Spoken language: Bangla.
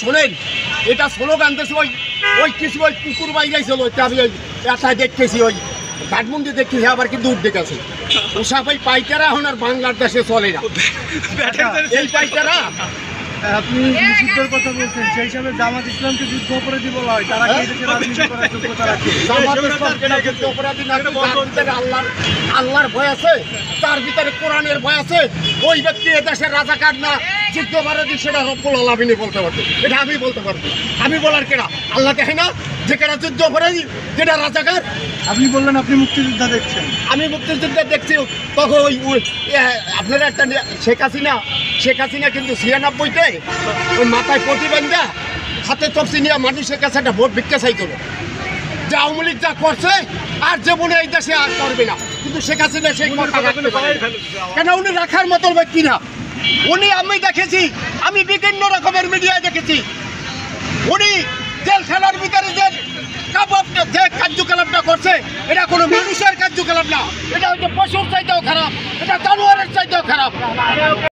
শোনেন, এটা স্লোগান দেশে ওই কিছু ওই কুকুর বাইরেছিল, আমি ওই এটাই দেখতেছি, ওই ঘাটমন্দি দেখতেছি, আবার কিন্তু উঠ দেখেছে ওসব ওই পাইকারা এখন আর বাংলাদেশে চলে না। এই পাইকারা আপনি নিষিদ্ধের কথা বলছেন, সেই হিসাবে জামাত ইসলামকে যুদ্ধ অপরাধী বলা হয়, তারা কি এদেশে রাজনীতি করার যোগ্যতা রাখে? জামাত ইসলামকে যুদ্ধ অপরাধী না, যার ভিতরে আল্লাহর ভয় আছে, তার ভিতরে কোরআনের ভয় আছে, ওই ব্যক্তি এদেশের রাজাকার না যুদ্ধ অপরাধী, সেটা রব্বুল আলামিনই বলতে পারতো। এটা আমি বলতে পারবো, আমি বলার কেনা? আল্লাহ দেখে না যে কেনা যুদ্ধ অপরাধী, যেটা রাজাকার? আপনি বললেন আপনি মুক্তিযোদ্ধা দেখছেন। আমি মুক্তিযুদ্ধ দেখছি, তখন ওই আপনারা একটা শেখ হাসিনা কিন্তু 96-তে ওই মাথায় প্রতিবন্ধা হাতে তফসি নিয়ে মানুষের কাছে একটা ভোট ভিক্ষা চাইছিল, যে আওয়ামী লীগ যা করছে আর জীবনে এই দেশে আর করবে না। কিন্তু শেখ হাসিনা সেই কথা রাখতে পারে, কেন উনি রাখার মতো ব্যক্তি না। উনি, আমি দেখেছি, আমি বিভিন্ন রকমের মিডিয়ায় দেখেছি, উনি জেলখানার ভিতরে যে কার্যকলাপটা করছে, এটা কোনো মানুষের কার্যকলাপ না, এটা হচ্ছে পশুর চাইতেও খারাপ, এটা জানোয়ারের চাইতেও খারাপ।